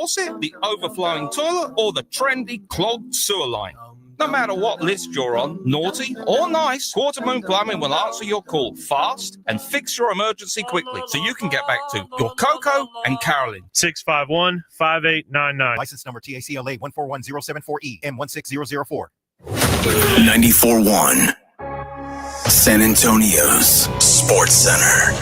faucet, the overflowing toilet, or the trendy clogged sewer line. No matter what list you're on, naughty or nice, Quarter Moon Plumbing will answer your call fast and fix your emergency quickly so you can get back to your Coco and Carolyn. 651-5899. License number TACLA 141074E M16004. 94.1 San Antonio's Sports Center.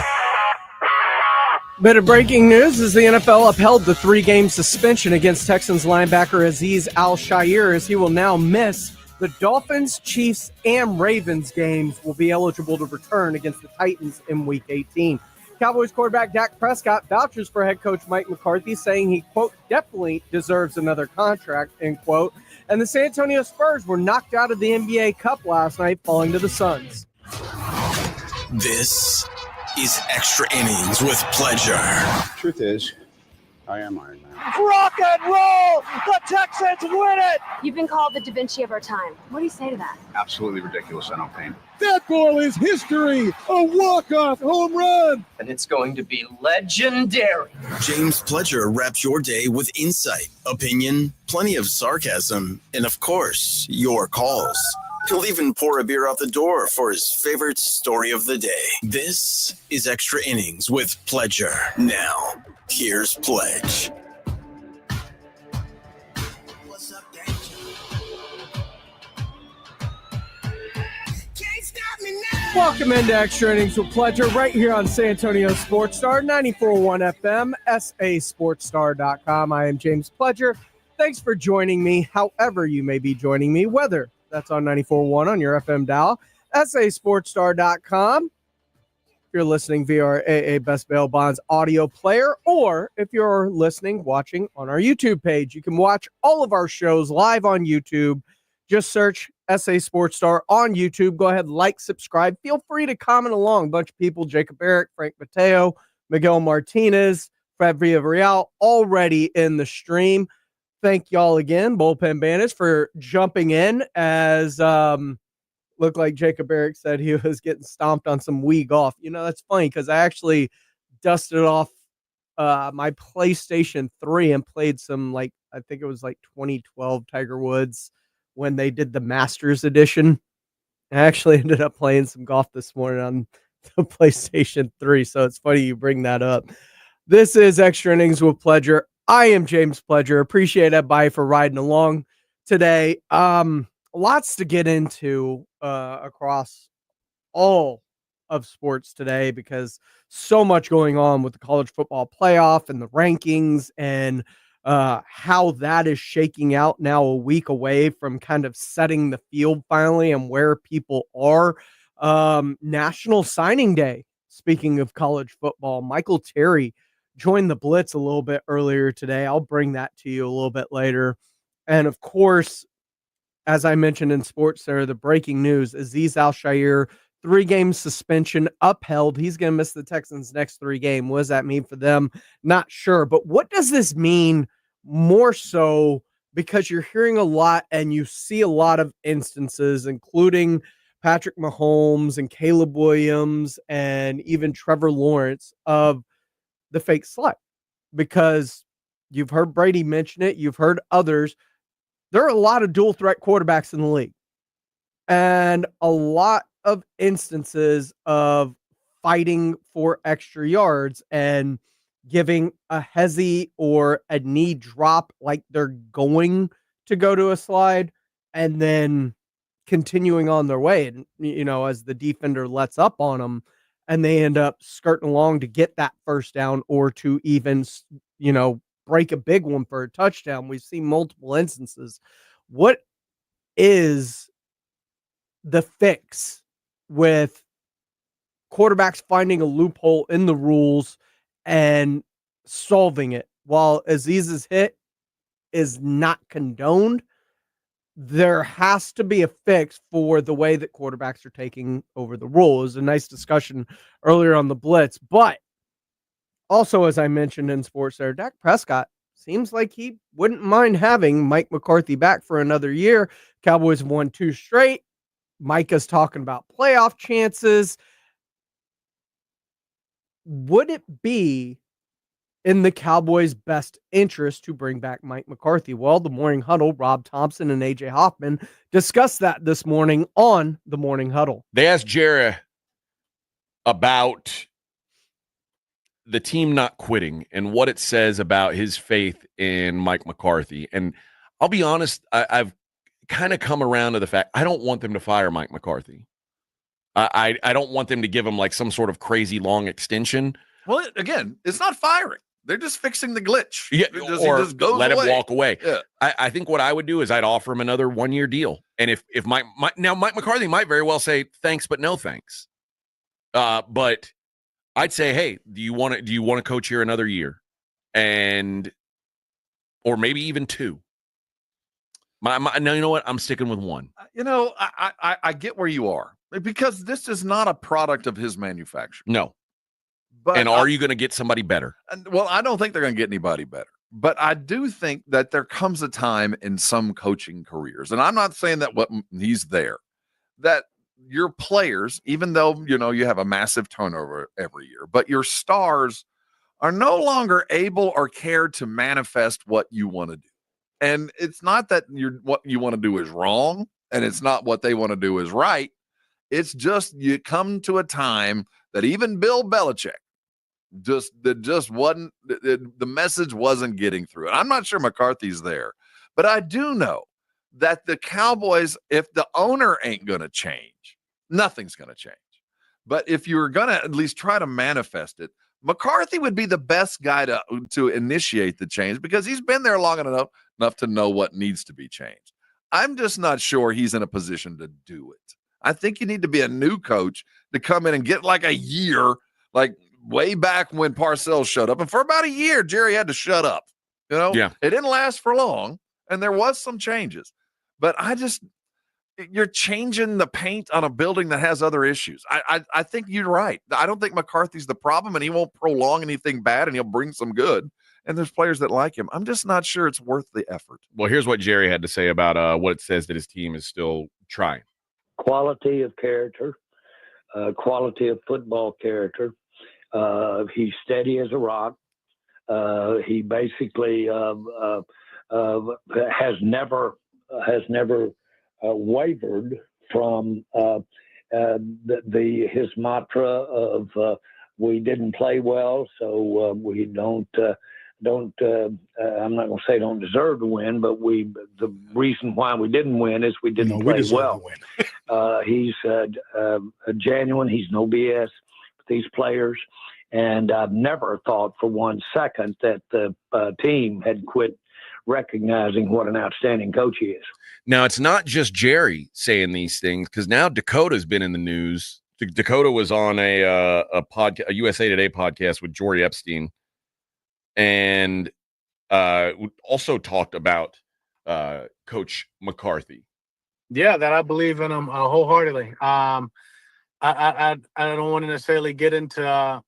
Bit of breaking news as the NFL upheld the 3-game suspension against Texans linebacker Azeez Al-Shaair, as he will now miss the Dolphins, Chiefs, and Ravens games. Will be eligible to return against the Titans in Week 18. Cowboys quarterback Dak Prescott vouches for head coach Mike McCarthy, saying he, quote, definitely deserves another contract, end quote. And the San Antonio Spurs were knocked out of the NBA Cup last night, falling to the Suns. This is Extra Innings with Pleasure. Truth is, I am Iron Man. Rock and roll! The Texans win it! You've been called the Da Vinci of our time. What do you say to that? Absolutely ridiculous. I don't paint. That ball is history. A walk-off home run. And it's going to be legendary. James Pledger wraps your day with insight, opinion, plenty of sarcasm, and of course, your calls. He'll even pour a beer out the door for his favorite story of the day. This is Extra Innings with Pledger. Now, here's Pledge. Welcome into Extra Innings with Pleasure right here on San Antonio Sports Star, 94.1 FM, sasportstar.com. I am James Pledger. Thanks for joining me, however you may be joining me, whether that's on 94.1 on your FM dial, sasportstar.com. If you're listening via our AA Best Bail Bonds audio player, or if you're listening, watching on our YouTube page, you can watch all of our shows live on YouTube. Just search SA Sports Star on YouTube. Go ahead, like, subscribe. Feel free to comment along. A bunch of people, Jacob Eric, Frank Mateo, Miguel Martinez, Fred Villarreal, already in the stream. Thank y'all again, Bullpen Bandits, for jumping in as looked like Jacob Eric said he was getting stomped on some Wii golf. You know, that's funny because I actually dusted off my PlayStation 3 and played some, like, I think it was like 2012 Tiger Woods when they did the Masters edition. I actually ended up playing some golf this morning on the PlayStation 3, so it's funny you bring that up. This is Extra Innings with Pledger. I am James Pledger. Appreciate everybody for riding along today. Lots to get into across all of sports today because so much going on with the college football playoff and the rankings and how that is shaking out now a week away from kind of setting the field finally and where people are. National Signing Day, speaking of college football, Michael Terry joined the Blitz a little bit earlier today. I'll bring that to you a little bit later. And of course, as I mentioned in Sports Center, the breaking news, Azeez Al-Shaair, 3-game suspension upheld. He's going to miss the Texans' next 3 games. What does that mean for them? Not sure. But what does this mean more so because you're hearing a lot and you see a lot of instances, including Patrick Mahomes and Caleb Williams and even Trevor Lawrence, of the fake slide? Because you've heard Brady mention it. You've heard others. There are a lot of dual threat quarterbacks in the league and a lot of instances of fighting for extra yards and giving a hezzy or a knee drop like they're going to go to a slide and then continuing on their way. And, you know, as the defender lets up on them and they end up skirting along to get that first down or to even, you know, break a big one for a touchdown. We've seen multiple instances. What is the fix with quarterbacks finding a loophole in the rules and solving it? While Azeez's hit is not condoned, there has to be a fix for the way that quarterbacks are taking over the rules. A nice discussion earlier on the Blitz, but also, as I mentioned in Sports Center, Dak Prescott seems like he wouldn't mind having Mike McCarthy back for another year. Cowboys have won 2 straight. Micah's talking about playoff chances. Would it be in the Cowboys' best interest to bring back Mike McCarthy? Well, the Morning Huddle, Rob Thompson and AJ Hoffman discussed that this morning on the Morning Huddle. They asked Jerry about the team not quitting and what it says about his faith in Mike McCarthy. And I'll be honest, I've kind of come around to the fact I don't want them to fire Mike McCarthy. I don't want them to give him like some sort of crazy long extension. Well, again, it's not firing. They're just fixing the glitch. Yeah, or he just goes let away. him walk away. Yeah. I think what I would do is I'd offer him another 1-year deal. And if Mike McCarthy might very well say thanks, but no thanks. But I'd say, hey, do you want to coach here another year, or maybe even 2? Now you know what? I'm sticking with 1. I get where you are because this is not a product of his manufacture. No. But and are you going to get somebody better? Well, I don't think they're going to get anybody better. But I do think that there comes a time in some coaching careers, and I'm not saying that he's there, that your players, even though you have a massive turnover every year, but your stars are no longer able or care to manifest what you want to do. And it's not that what you want to do is wrong, and it's not what they want to do is right. It's just you come to a time that even Bill Belichick just wasn't, the message wasn't getting through. And I'm not sure McCarthy's there, but I do know that the Cowboys, if the owner ain't going to change, nothing's going to change. But if you're going to at least try to manifest it, McCarthy would be the best guy to initiate the change because he's been there long enough to know what needs to be changed. I'm just not sure he's in a position to do it. I think you need to be a new coach to come in and get like a year, like way back when Parcells showed up. And for about a year, Jerry had to shut up. Yeah. It didn't last for long, and there was some changes. But you're changing the paint on a building that has other issues. I think you're right. I don't think McCarthy's the problem, and he won't prolong anything bad, and he'll bring some good. And there's players that like him. I'm just not sure it's worth the effort. Well, here's what Jerry had to say about what it says that his team is still trying. Quality of character, quality of football character. He's steady as a rock. He basically has never wavered from his mantra of we didn't play well, so we don't. I'm not going to say don't deserve to win, but the reason why we didn't win is we didn't play well. He's genuine. He's no BS with these players. And I've never thought for 1 second that the team had quit recognizing what an outstanding coach he is. Now, it's not just Jerry saying these things, because now Dakota's been in the news. Dakota was on a USA Today podcast with Jory Epstein, and also talked about Coach McCarthy. Yeah, that I believe in him wholeheartedly. I don't want to necessarily get into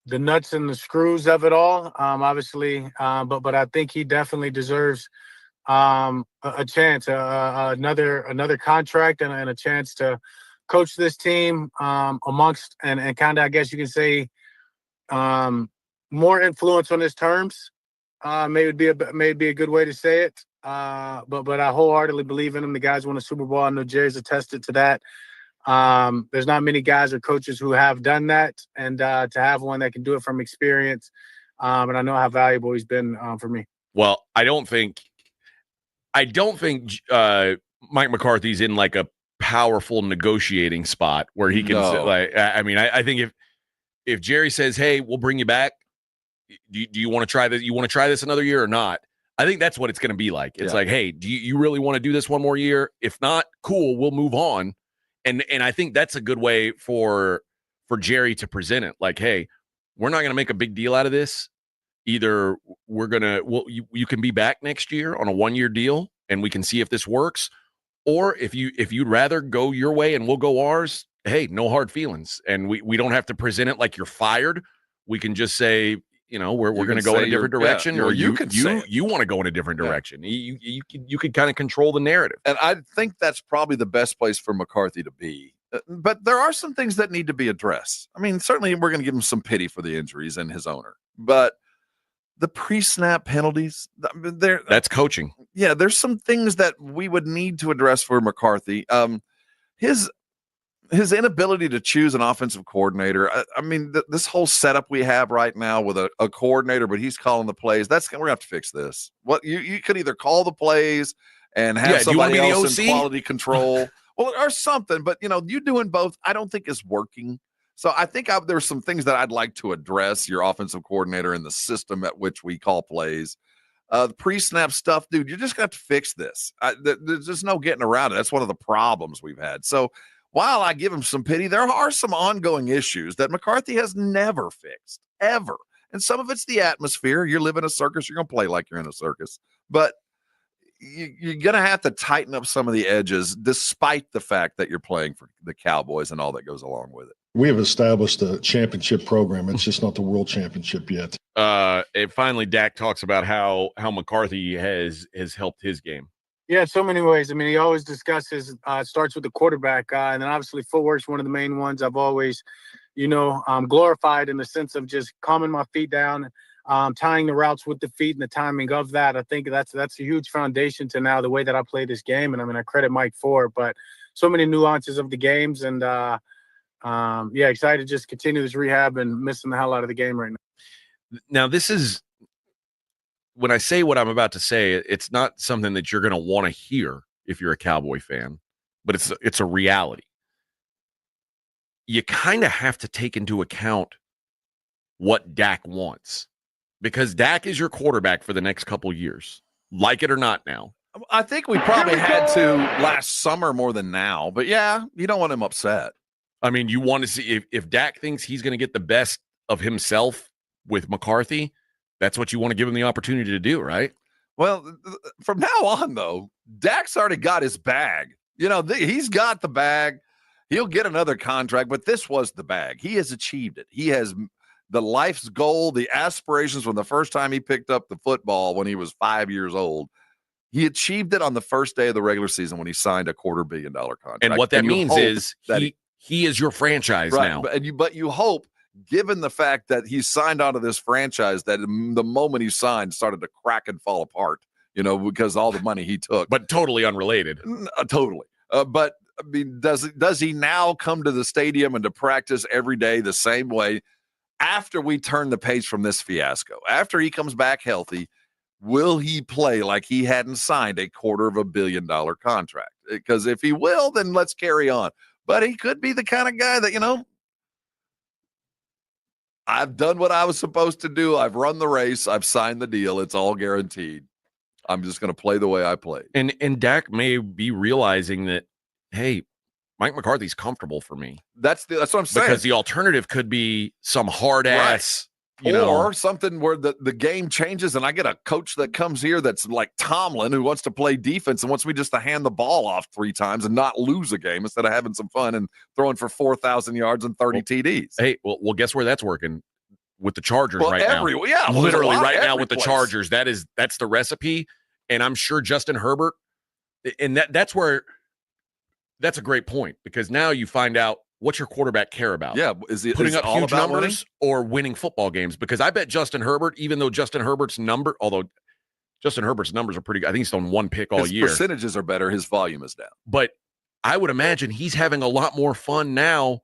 the nuts and the screws of it all, obviously, but I think he definitely deserves a chance, another contract, and a chance to coach this team amongst and kind of, I guess you can say, more influence on his terms. Maybe a good way to say it. But I wholeheartedly believe in him. The guys won a Super Bowl. I know Jerry's attested to that. There's not many guys or coaches who have done that, and to have one that can do it from experience, and I know how valuable he's been for me. Well, I don't think Mike McCarthy's in like a powerful negotiating spot where he can I think if Jerry says, "Hey, we'll bring you back. Do you want to try this? You want to try this another year or not?" I think that's what it's going to be like. It's like, "Hey, do you really want to do this one more year? If not, cool, we'll move on." And I think that's a good way for Jerry to present it. Like, "Hey, we're not going to make a big deal out of this. Either you can be back next year on a 1-year deal, and we can see if this works, or if you'd rather go your way and we'll go ours, hey, no hard feelings, and we don't have to present it like you're fired. We can just say, we're going to go in a different direction, or you want to go in a different direction. You could kind of control the narrative." And I think that's probably the best place for McCarthy to be But there are some things that need to be addressed. I mean, certainly we're going to give him some pity for the injuries and his owner, but the pre-snap penalties, that's coaching. Yeah, there's some things that we would need to address for McCarthy. His inability to choose an offensive coordinator. I mean, this whole setup we have right now with a coordinator, but he's calling the plays. We're gonna have to fix this. What you could either call the plays and have somebody else in quality control, or something. But you doing both, I don't think is working. So I think there's some things that I'd like to address. Your offensive coordinator and the system at which we call plays. The pre-snap stuff, dude, you're just going to have to fix this. There's just no getting around it. That's one of the problems we've had. So while I give him some pity, there are some ongoing issues that McCarthy has never fixed, ever. And some of it's the atmosphere. You live in a circus, you're going to play like you're in a circus. But you're going to have to tighten up some of the edges, despite the fact that you're playing for the Cowboys and all that goes along with it. We have established a championship program. It's just not the world championship yet. And finally, Dak talks about how McCarthy has helped his game. Yeah, in so many ways. I mean, he always discusses, starts with the quarterback guy, and then obviously footwork's one of the main ones I've always, glorified in the sense of just calming my feet down, tying the routes with the feet and the timing of that. I think that's a huge foundation to now the way that I play this game. And I mean, I credit Mike for it, but so many nuances of the games. And excited to just continue this rehab and missing the hell out of the game right now. Now, this is, when I say what I'm about to say, it's not something that you're going to want to hear if you're a Cowboy fan, but it's a reality. You kind of have to take into account what Dak wants, because Dak is your quarterback for the next couple years, like it or not now. I think we probably had to last summer more than now, but yeah, you don't want him upset. I mean, you want to see if Dak thinks he's going to get the best of himself with McCarthy, that's what you want to give him the opportunity to do, right? Well, from now on, though, Dak's already got his bag. He's got the bag. He'll get another contract, but this was the bag. He has achieved it. He has the life's goal, the aspirations from the first time he picked up the football when he was 5 years old. He achieved it on the first day of the regular season when he signed a $250 million contract. And what that means is he is your franchise now. But you hope, given the fact that he signed onto this franchise, that the moment he signed started to crack and fall apart, because all the money he took. But totally unrelated. Totally. But I mean, does he now come to the stadium and to practice every day the same way after we turn the page from this fiasco? After he comes back healthy, will he play like he hadn't signed a $250 million contract? Because if he will, then let's carry on. But he could be the kind of guy that, I've done what I was supposed to do. I've run the race. I've signed the deal. It's all guaranteed. I'm just going to play the way I play. And Dak may be realizing that, hey, Mike McCarthy's comfortable for me. That's what I'm saying. Because the alternative could be some hard ass, or something where the game changes and I get a coach that comes here that's like Tomlin, who wants to play defense and wants me just to hand the ball off 3 times and not lose a game instead of having some fun and throwing for 4,000 yards and 30 TDs. Hey, well, guess where that's working? With the Chargers now. Yeah, literally right now with the Chargers. That's the recipe. And I'm sure Justin Herbert, and that's a great point, because now you find out what's your quarterback care about. Yeah, is it putting up all huge about numbers or winning football games? Because I bet Justin Herbert, even though Justin Herbert's numbers are pretty good. I think he's thrown 1 pick all year. His percentages are better. His volume is down. But I would imagine he's having a lot more fun now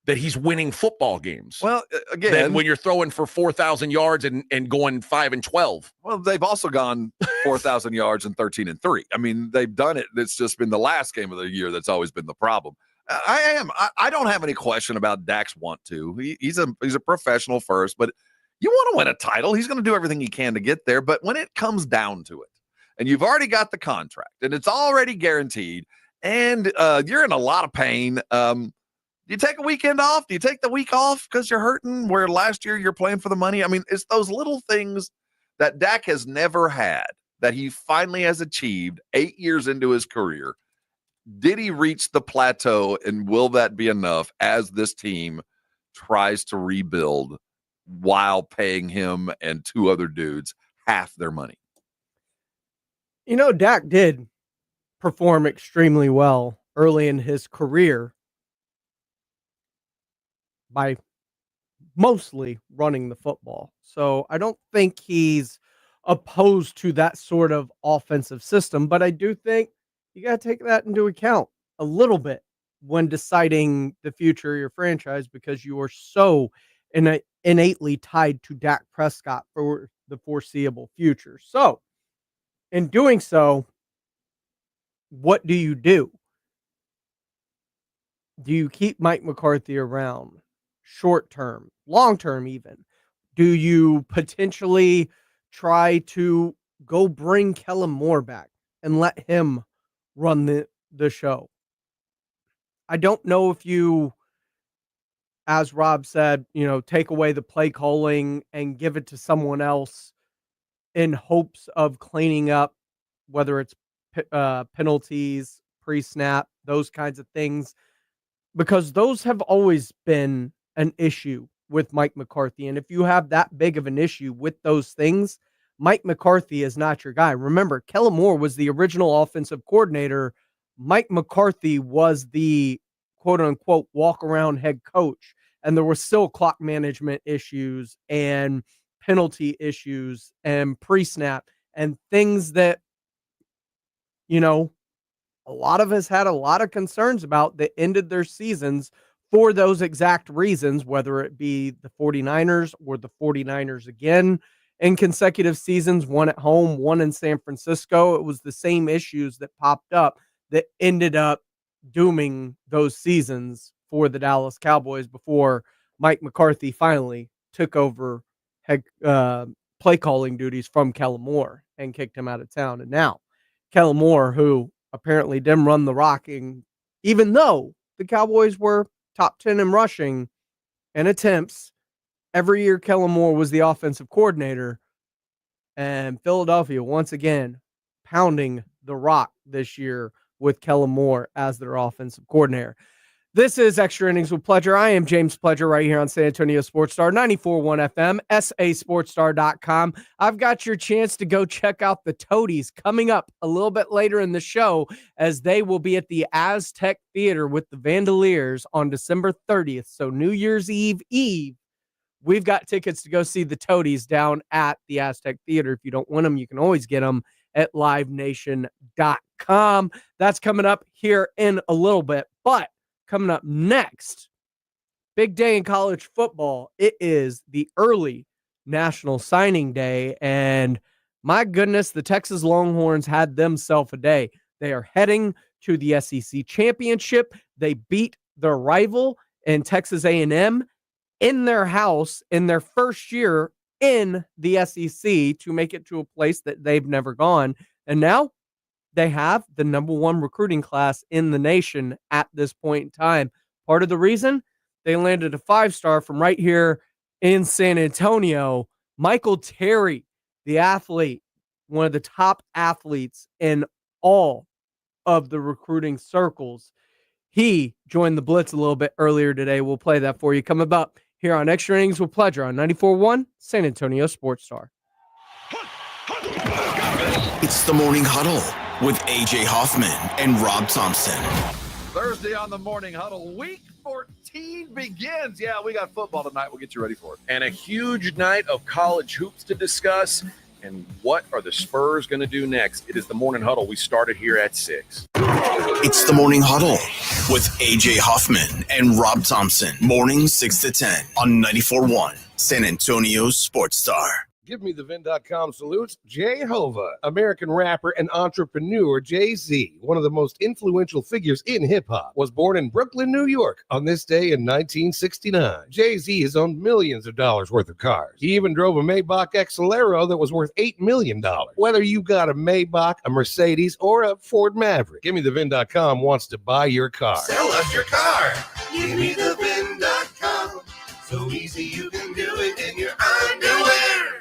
that he's winning football games. Well, again, than when you're throwing for 4,000 yards and going 5-12. Well, they've also gone 4,000 yards and 13-3. I mean, they've done it. It's just been the last game of the year that's always been the problem. I don't have any question about Dak's want to. He's a professional first, but you want to win a title. He's going to do everything he can to get there. But when it comes down to it, and you've already got the contract, and it's already guaranteed, and you're in a lot of pain. Do you take a weekend off? Do you take the week off because you're hurting, where last year you're playing for the money? I mean, it's those little things that Dak has never had that he finally has achieved 8 years into his career. Did he reach the plateau, and will that be enough as this team tries to rebuild while paying him and 2 other dudes half their money? Dak did perform extremely well early in his career. by mostly running the football. So I don't think he's opposed to that sort of offensive system, but I do think you got to take that into account a little bit when deciding the future of your franchise, because you are so innately tied to Dak Prescott for the foreseeable future. So in doing so, what do you do? Do you keep Mike McCarthy around short term, long term even? Do you potentially try to go bring Kellen Moore back and let him run the show? I don't know if you, as Rob said, take away the play calling and give it to someone else in hopes of cleaning up, whether it's penalties, pre-snap, those kinds of things, because those have always been an issue with Mike McCarthy. And if you have that big of an issue with those things, Mike McCarthy is not your guy. Remember, Kellen Moore was the original offensive coordinator. Mike McCarthy was the quote unquote walk around head coach. And there were still clock management issues and penalty issues and pre-snap and things that, a lot of us had a lot of concerns about that ended their seasons for those exact reasons, whether it be the 49ers or the 49ers again in consecutive seasons, one at home, one in San Francisco. It was the same issues that popped up that ended up dooming those seasons for the Dallas Cowboys before Mike McCarthy finally took over play calling duties from Kellen Moore and kicked him out of town. And now Kellen Moore, who apparently didn't run the rocking, even though the Cowboys were top 10 in rushing and attempts. Every year, Kellen Moore was the offensive coordinator, and Philadelphia, once again, pounding the rock this year with Kellen Moore as their offensive coordinator. This is Extra Innings with Pledger. I am James Pledger right here on San Antonio Sports Star, 94.1 FM, sasportstar.com. I've got your chance to go check out the Toadies coming up a little bit later in the show, as they will be at the Aztec Theater with the Vandaliers on December 30th. So New Year's Eve, we've got tickets to go see the Toadies down at the Aztec Theater. If you don't win them, you can always get them at livenation.com. That's coming up here in a little bit, but coming up next, big day in college football. It is the early National Signing Day, and my goodness, the Texas Longhorns had themselves a day. They are heading to the SEC Championship. They beat their rival in Texas A&M in their house in their first year in the SEC to make it to a place that they've never gone. And now they have the number one recruiting class in the nation at this point in time. Part of the reason they landed a 5-star from right here in San Antonio, Michael Terry, the athlete, one of the top athletes in all of the recruiting circles. He joined the Blitz a little bit earlier today. We'll play that for you coming up here on Extra Innings with Pledger on 94.1 San Antonio Sports Star. It's the Morning Huddle with A.J. Hoffman and Rob Thompson. Thursday on the Morning Huddle, Week 14 begins. Yeah, we got football tonight. We'll get you ready for it. And a huge night of college hoops to discuss. And what are the Spurs going to do next? It is the Morning Huddle. We started here at 6. It's the Morning Huddle with A.J. Hoffman and Rob Thompson. Morning 6 to 10 on 94.1 San Antonio Sports Star. Give me the Vin.com salutes Jehovah, American rapper and entrepreneur Jay-Z, one of the most influential figures in hip-hop, was born in Brooklyn, New York on this day in 1969. Jay-Z has owned millions of dollars worth of cars. He even drove a Maybach Excelero that was worth $8 million. Whether you got a Maybach, a Mercedes, or a Ford Maverick, Give me the Vin.com wants to buy your car. Sell us your car. Give me the Vin.com. So easy you can do it in your underwear.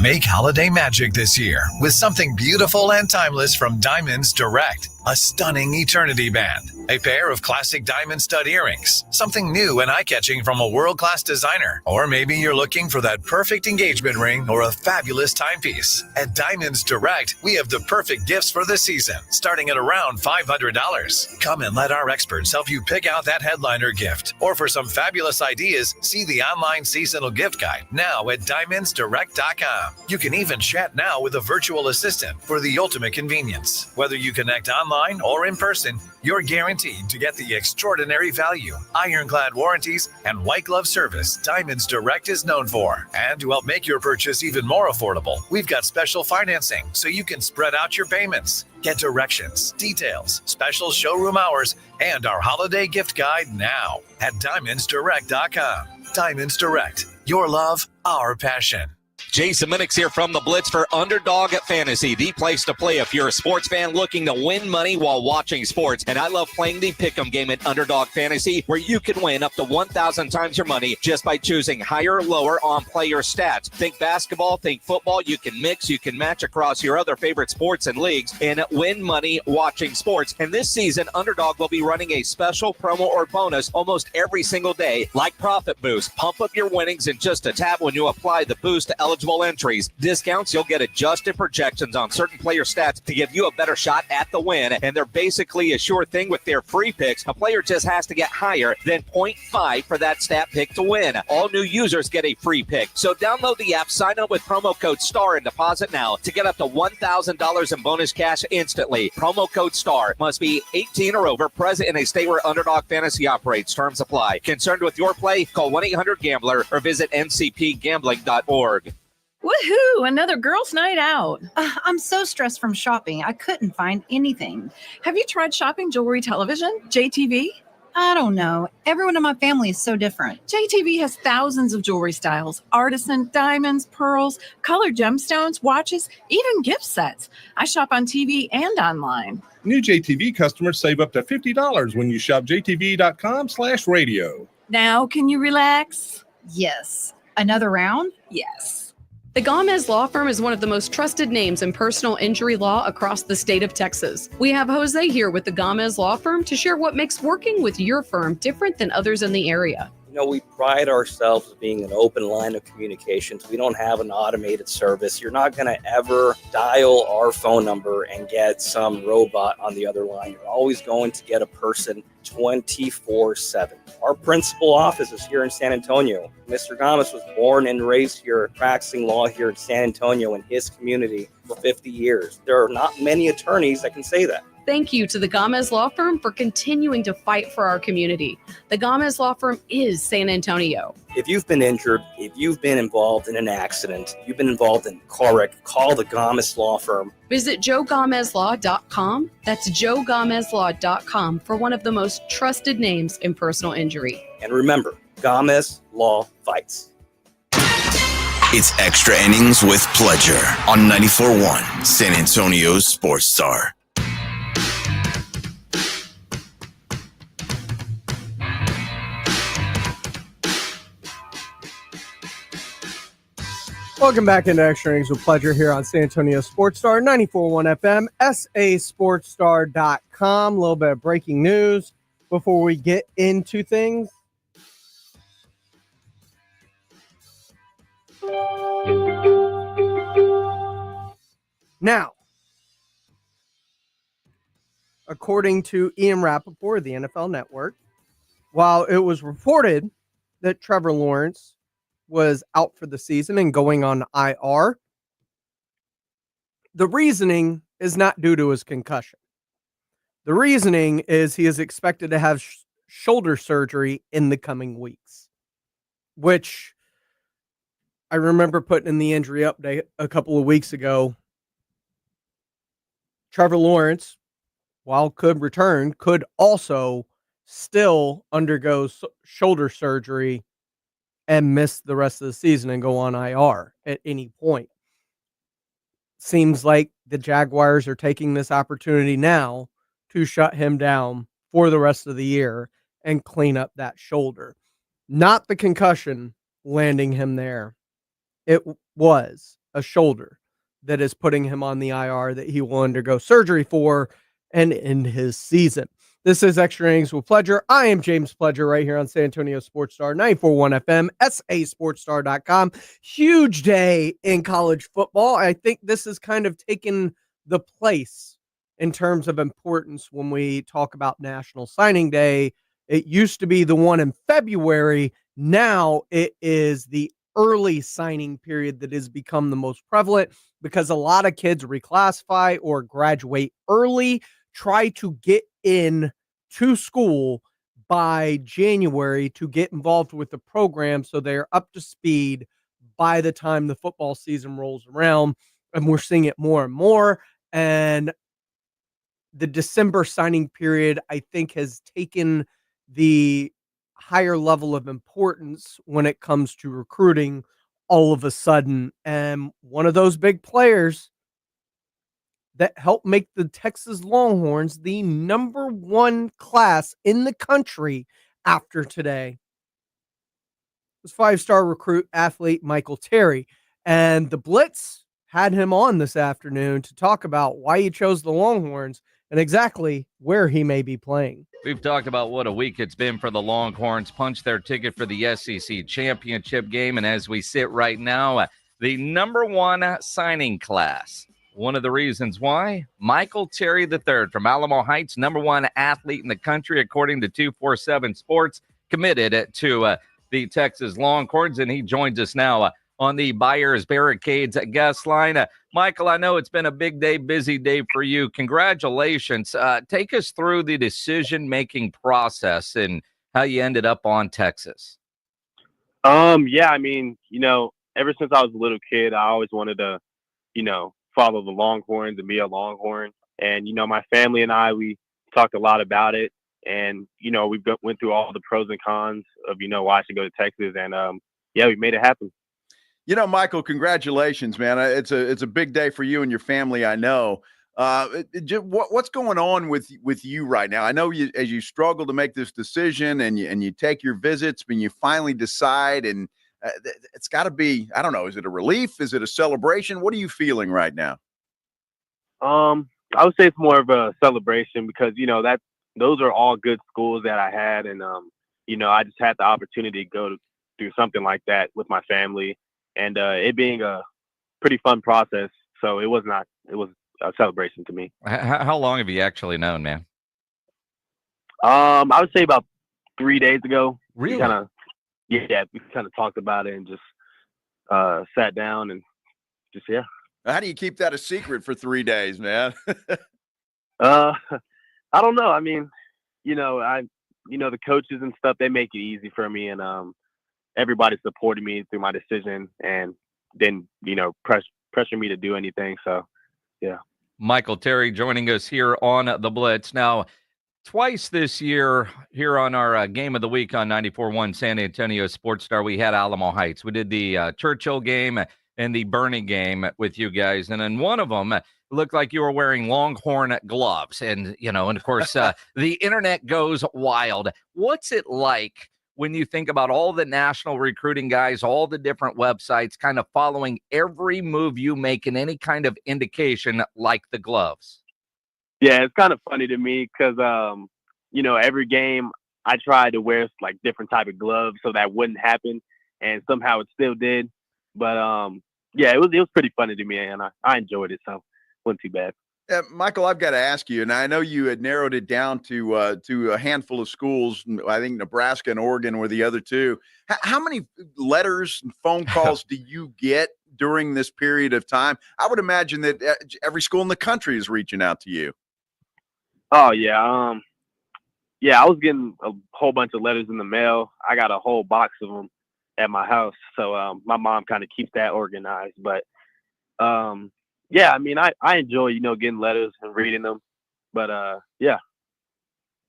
Make holiday magic this year with something beautiful and timeless from Diamonds Direct, a stunning eternity band. A pair of classic diamond stud earrings, something new and eye-catching from a world-class designer. Or maybe you're looking for that perfect engagement ring or a fabulous timepiece. At Diamonds Direct, we have the perfect gifts for the season, starting at around $500. Come and let our experts help you pick out that headliner gift. Or for some fabulous ideas, see the online seasonal gift guide now at DiamondsDirect.com. You can even chat now with a virtual assistant for the ultimate convenience. Whether you connect online or in person, you're guaranteed to get the extraordinary value, ironclad warranties, and white glove service Diamonds Direct is known for. And to help make your purchase even more affordable, we've got special financing so you can spread out your payments. Get directions, details, special showroom hours, and our holiday gift guide now at DiamondsDirect.com. Diamonds Direct, your love, our passion. Jason Minix here from the Blitz for Underdog Fantasy, the place to play if you're a sports fan looking to win money while watching sports. And I love playing the Pick'em game at Underdog Fantasy, where you can win up to 1,000 times your money just by choosing higher or lower on player stats. Think basketball, think football. You can mix, you can match across your other favorite sports and leagues and win money watching sports. And this season, Underdog will be running a special promo or bonus almost every single day, like Profit Boost. Pump up your winnings in just a tab when you apply the boost to eligible entries. Discounts, you'll get adjusted projections on certain player stats to give you a better shot at the win. And they're basically a sure thing with their free picks. A player just has to get higher than 0.5 for that stat pick to win. All new users get a free pick. So download the app, sign up with promo code STAR and deposit now to get up to $1,000 in bonus cash instantly. Promo code STAR. Must be 18 or over, present in a state where Underdog Fantasy operates. Terms apply. Concerned with your play? Call 1-800-GAMBLER or visit ncpgambling.org. Woohoo! Another girls' night out. I'm so stressed from shopping. I couldn't find anything. Have you tried shopping jewelry television? JTV? I don't know. Everyone in my family is so different. JTV has thousands of jewelry styles, artisan, diamonds, pearls, colored gemstones, watches, even gift sets. I shop on TV and online. New JTV customers save up to $50 when you shop jtv.com/radio. Now, can you relax? Yes. Another round? Yes. The Gomez Law Firm is one of the most trusted names in personal injury law across the state of Texas. We have Jose here with the Gomez Law Firm to share what makes working with your firm different than others in the area. You know, we pride ourselves as being an open line of communications. We don't have an automated service. You're not going to ever dial our phone number and get some robot on the other line. You're always going to get a person 24/7. Our principal office is here in San Antonio. Mr. Gomez was born and raised here, practicing law here in San Antonio in his community for 50 years. There are not many attorneys that can say that. Thank you to the Gomez Law Firm for continuing to fight for our community. The Gomez Law Firm is San Antonio. If you've been injured, if you've been involved in an accident, you've been involved in a car wreck, call the Gomez Law Firm. Visit joegomezlaw.com. That's joegomezlaw.com for one of the most trusted names in personal injury. And remember, Gomez Law fights. It's Extra Innings with Pledger on 94.1 San Antonio's Sports Star. Welcome back into Extra Innings with Pleasure here on San Antonio Sports Star, 94.1 FM, sasportstar.com. A little bit of breaking news before we get into things. Now, according to Ian Rappaport of the NFL Network, while it was reported that Trevor Lawrence was out for the season and going on IR, the reasoning is not due to his concussion. The reasoning is he is expected to have shoulder surgery in the coming weeks, which I remember putting in the injury update a couple of weeks ago. Trevor Lawrence, while could return, could also still undergo shoulder surgery and miss the rest of the season and go on IR at any point. Seems like the Jaguars are taking this opportunity now to shut him down for the rest of the year and clean up that shoulder. Not the concussion landing him there. It was a shoulder that is putting him on the IR that he will undergo surgery for and end his season. This is Extra Innings with Pledger. I am James Pledger right here on San Antonio Sports Star, 94.1 FM, sasportstar.com. Huge day in college football. I think this has kind of taken the place in terms of importance when we talk about National Signing Day. It used to be the one in February. Now it is the early signing period that has become the most prevalent because a lot of kids reclassify or graduate early, try to get in to school by January to get involved with the program so they're up to speed by the time the football season rolls around. And we're seeing it more and more. And the December signing period, I think, has taken the higher level of importance when it comes to recruiting all of a sudden. And one of those big players that helped make the Texas Longhorns the number one class in the country after today was five-star recruit athlete Michael Terry. And the Blitz had him on this afternoon to talk about why he chose the Longhorns and exactly where he may be playing. We've talked about what a week it's been for the Longhorns, punched their ticket for the SEC championship game, and as we sit right now, the number one signing class. One of the reasons why, Michael Terry III from Alamo Heights, number one athlete in the country, according to 247 Sports, committed to the Texas Longhorns, and he joins us now on the Buyers Barricades guest line. Michael, I know it's been a big day, busy day for you. Congratulations. Take us through the decision-making process and how you ended up on Texas. Yeah, I mean, ever since I was a little kid, I always wanted to, follow the Longhorns and be a Longhorn. And, my family and I, we talked a lot about it. And, we went through all the pros and cons of, why I should go to Texas. And, we made it happen. Michael, congratulations, man. It's a big day for you and your family, I know. What's going on with you right now? I know as you struggle to make this decision and you take your visits, and you finally decide, and it's got to be, I don't know, is it a relief? Is it a celebration? What are you feeling right now? I would say it's more of a celebration because, those are all good schools that I had. And, I just had the opportunity to go through something like that with my family. And it being a pretty fun process, so it was a celebration to me. How long have you actually known, man? I would say about 3 days ago. Really? We kind of talked about it and just sat down and just, yeah. How do you keep that a secret for 3 days, man? I don't know. I mean, the coaches and stuff, they make it easy for me, and everybody supported me through my decision and didn't, pressure me to do anything. So, yeah. Michael Terry joining us here on The Blitz. Now, twice this year here on our Game of the Week on 94.1 San Antonio Sports Star, we had Alamo Heights. We did the Churchill game and the Bernie game with you guys. And in one of them, it looked like you were wearing Longhorn gloves. And, and of course, the internet goes wild. What's it like when you think about all the national recruiting guys, all the different websites kind of following every move you make in any kind of indication like the gloves? Yeah, it's kind of funny to me because, every game I tried to wear like different type of gloves so that wouldn't happen. And somehow it still did. But, it was pretty funny to me, and I enjoyed it. So it wasn't too bad. Michael, I've got to ask you, and I know you had narrowed it down to a handful of schools. I think Nebraska and Oregon were the other two. How many letters and phone calls do you get during this period of time? I would imagine that every school in the country is reaching out to you. Oh, yeah. I was getting a whole bunch of letters in the mail. I got a whole box of them at my house. So my mom kind of keeps that organized. But, I mean, I enjoy, getting letters and reading them. But, yeah.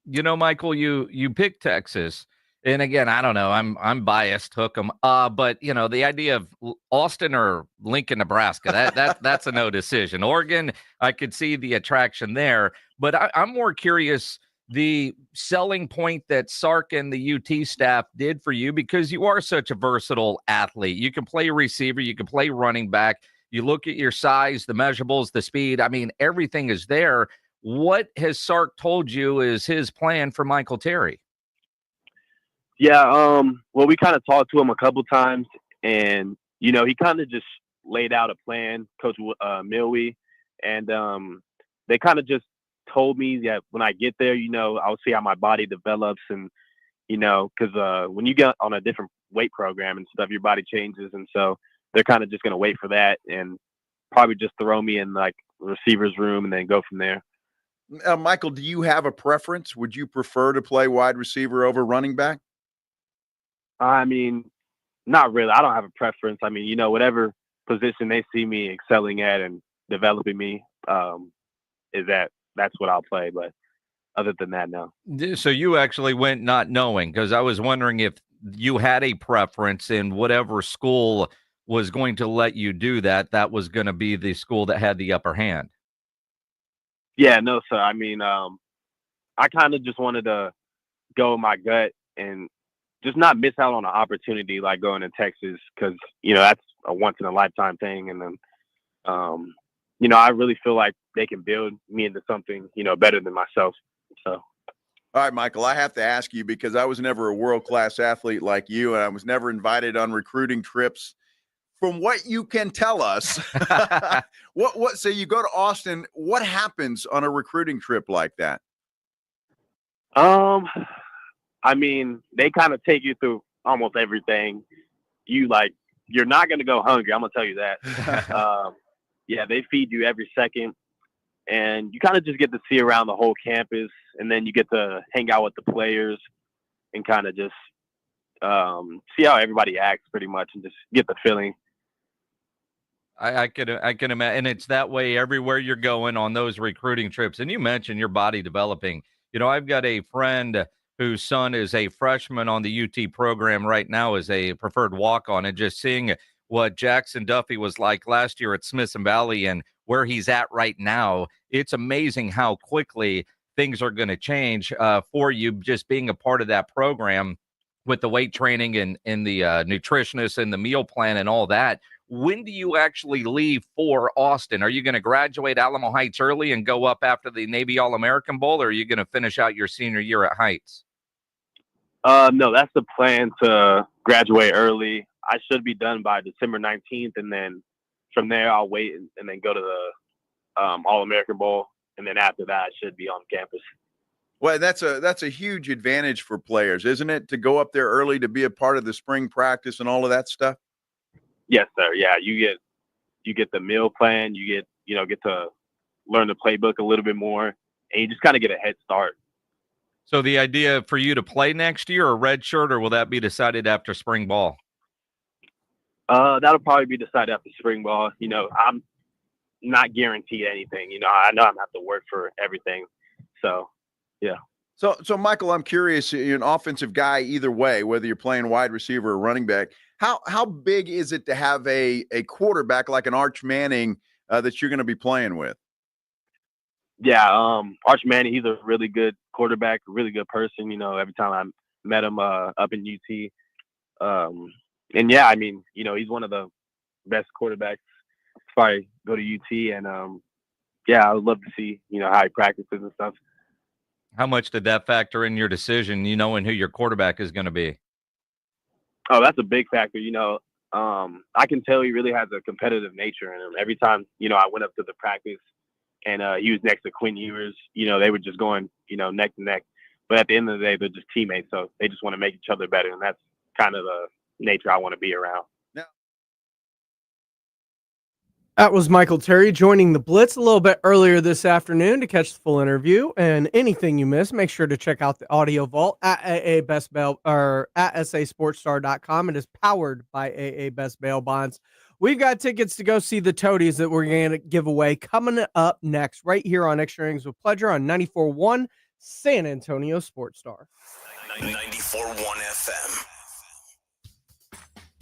Michael, you picked Texas. And again, I don't know. I'm biased, hook 'em. But the idea of Austin or Lincoln, Nebraska, that's a no decision. Oregon, I could see the attraction there. But I'm more curious the selling point that Sark and the UT staff did for you, because you are such a versatile athlete. You can play receiver, you can play running back. You look at your size, the measurables, the speed. I mean, everything is there. What has Sark told you is his plan for Michael Terry? Yeah, well, we kind of talked to him a couple times, and he kind of just laid out a plan, Coach Milwee, and they kind of just told me that when I get there, I'll see how my body develops, and because when you get on a different weight program and stuff, your body changes, and so they're kind of just gonna wait for that and probably just throw me in like receiver's room and then go from there. Michael, do you have a preference? Would you prefer to play wide receiver over running back? I mean, not really. I don't have a preference. I mean, whatever position they see me excelling at and developing me, that's what I'll play. But other than that, no. So you actually went not knowing, because I was wondering if you had a preference in whatever school was going to let you do that. That was going to be the school that had the upper hand. Yeah, no, sir. I mean, I kind of just wanted to go with my gut and just not miss out on an opportunity like going to Texas, because that's a once in a lifetime thing. And then, I really feel like they can build me into something better than myself. So. All right, Michael, I have to ask you, because I was never a world-class athlete like you, and I was never invited on recruiting trips. From what you can tell us, so you go to Austin, what happens on a recruiting trip like that? I mean, they kind of take you through almost everything. You're not going to go hungry. I'm going to tell you that. Yeah, they feed you every second, and you kind of just get to see around the whole campus, and then you get to hang out with the players and kind of just see how everybody acts pretty much and just get the feeling. I can imagine, and it's that way everywhere you're going on those recruiting trips. And you mentioned your body developing. I've got a friend whose son is a freshman on the UT program right now as a preferred walk-on, and just seeing what Jackson Duffy was like last year at Smithson Valley and where he's at right now, it's amazing how quickly things are going to change for you just being a part of that program with the weight training and the nutritionist and the meal plan and all that. When do you actually leave for Austin? Are you going to graduate Alamo Heights early and go up after the Navy All-American Bowl, or are you going to finish out your senior year at Heights? No, that's the plan, to graduate early. I should be done by December 19th, and then from there I'll wait and then go to the All-American Bowl, and then after that I should be on campus. Well, that's a huge advantage for players, isn't it, to go up there early to be a part of the spring practice and all of that stuff? Yes, sir. Yeah, you get the meal plan. You get to learn the playbook a little bit more, and you just kind of get a head start. So the idea for you to play next year, or red shirt, or will that be decided after spring ball? That'll probably be decided after spring ball. I'm not guaranteed anything. I know I'm gonna have to work for everything. So, yeah. So Michael, I'm curious. You're an offensive guy either way, whether you're playing wide receiver or running back. How big is it to have a quarterback like an Arch Manning that you're going to be playing with? Yeah, Arch Manning, he's a really good quarterback, a really good person. Every time I met him up in UT, and yeah, I mean, he's one of the best quarterbacks if I go to UT, and yeah, I would love to see how he practices and stuff. How much did that factor in your decision, and who your quarterback is going to be? Oh, that's a big factor. I can tell he really has a competitive nature in him. Every time, I went up to the practice and he was next to Quinn Ewers, they were just going, neck to neck. But at the end of the day, they're just teammates. So they just want to make each other better. And that's kind of the nature I want to be around. That was Michael Terry joining the Blitz a little bit earlier this afternoon. To catch the full interview and anything you missed, make sure to check out the audio vault at AA Best Bail or at sasportstar.com. It is powered by AA Best Bail Bonds. We've got tickets to go see the Toadies that we're going to give away coming up next, right here on Extra Innings with Pleasure on 94.1 San Antonio Sports Star. 94.1 FM.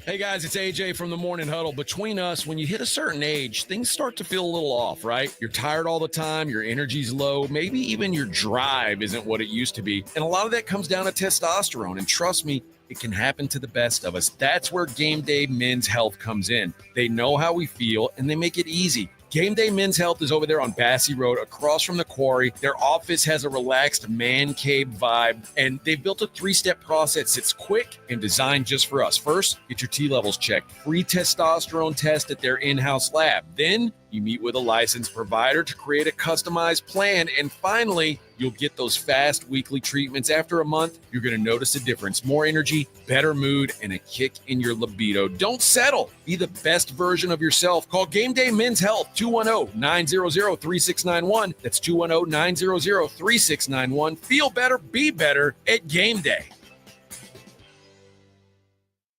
Hey guys, it's AJ from the Morning Huddle. Between us, when you hit a certain age, things start to feel a little off, right? You're tired all the time, your energy's low, maybe even your drive isn't what it used to be. And a lot of that comes down to testosterone. And trust me, it can happen to the best of us. That's where Game Day Men's Health comes in. They know how we feel and they make it easy. Game Day Men's Health is over there on Bassey Road across from the quarry. Their office has a relaxed man cave vibe, and they've built a 3-step process that's quick and designed just for us. First, get your T levels checked. Free testosterone test at their in-house lab. Then you meet with a licensed provider to create a customized plan. And finally, you'll get those fast weekly treatments. After a month, you're going to notice a difference. More energy, better mood, and a kick in your libido. Don't settle. Be the best version of yourself. Call Game Day Men's Health, 210-900-3691. That's 210-900-3691. Feel better, be better at Game Day.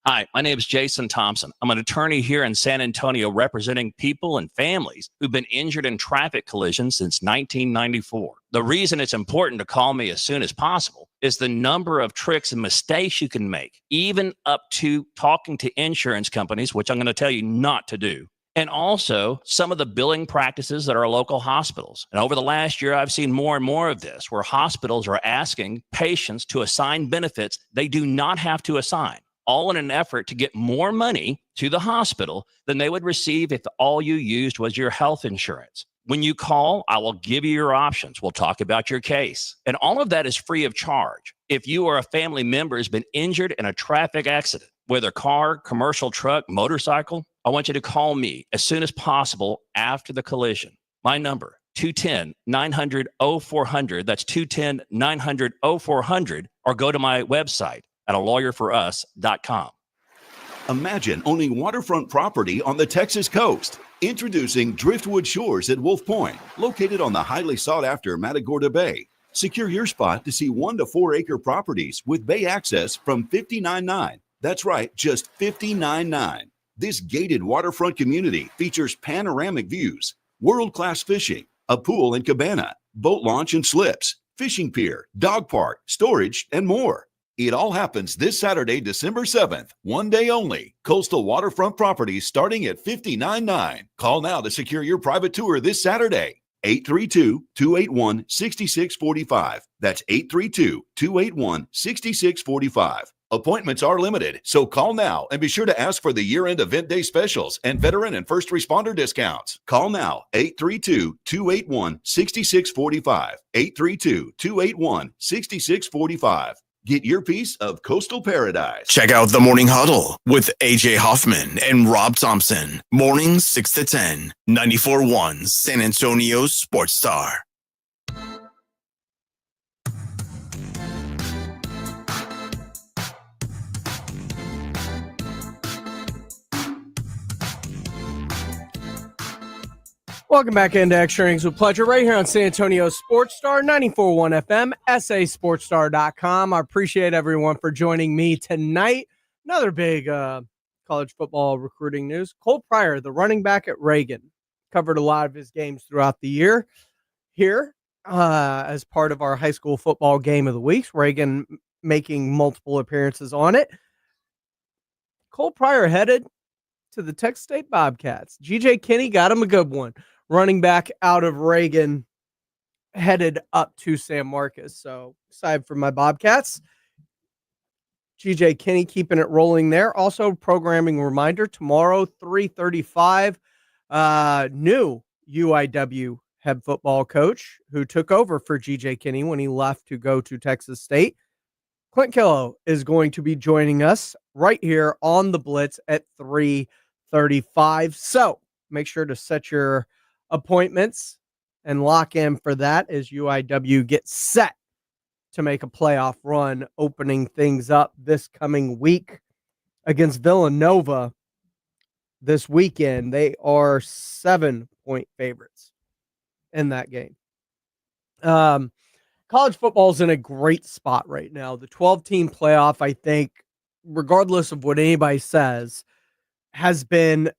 Hi, my name is Jason Thompson. I'm an attorney here in San Antonio representing people and families who've been injured in traffic collisions since 1994. The reason it's important to call me as soon as possible is the number of tricks and mistakes you can make, even up to talking to insurance companies, which I'm going to tell you not to do. And also some of the billing practices at our local hospitals. And over the last year, I've seen more and more of this, where hospitals are asking patients to assign benefits they do not have to assign, all in an effort to get more money to the hospital than they would receive if all you used was your health insurance. When you call, I will give you your options. We'll talk about your case. And all of that is free of charge. If you or a family member has been injured in a traffic accident, whether car, commercial truck, motorcycle, I want you to call me as soon as possible after the collision. My number, 210-900-0400. That's 210-900-0400. Or go to my website at alawyerforus.com. Imagine owning waterfront property on the Texas coast. Introducing Driftwood Shores at Wolf Point, located on the highly sought-after Matagorda Bay. Secure your spot to see 1 to 4 acre properties with bay access from $59.9. That's right, just $59.9. This gated waterfront community features panoramic views, world-class fishing, a pool and cabana, boat launch and slips, fishing pier, dog park, storage, and more. It all happens this Saturday, December 7th, one day only. Coastal waterfront properties starting at $59.9. Call now to secure your private tour this Saturday. 832-281-6645. That's 832-281-6645. Appointments are limited, so call now and be sure to ask for the year-end event day specials and veteran and first responder discounts. Call now, 832-281-6645. 832-281-6645. Get your piece of coastal paradise. Check out the Morning Huddle with AJ Hoffman and Rob Thompson. Mornings 6 to 10, 94.1 San Antonio Sports Star. Welcome back into Extra Innings with Pleasure right here on San Antonio Sports Star, 94.1 FM, sasportstar.com. I appreciate everyone for joining me tonight. Another big college football recruiting news. Cole Pryor, the running back at Reagan, covered a lot of his games throughout the year here as part of our high school football game of the week. Reagan making multiple appearances on it. Cole Pryor headed to the Texas State Bobcats. GJ Kinney got him a good one. Running back out of Reagan, headed up to San Marcos. So, aside from my Bobcats, GJ Kinney keeping it rolling there. Also, programming reminder, tomorrow, 3:35, new UIW head football coach who took over for GJ Kinney when he left to go to Texas State. Clint Killow is going to be joining us right here on the Blitz at 3:35. So, make sure to set your appointments and lock in for that as UIW gets set to make a playoff run, opening things up this coming week against Villanova this weekend. They are 7-point favorites in that game. College football is in a great spot right now. The 12-team playoff, I think, regardless of what anybody says, has been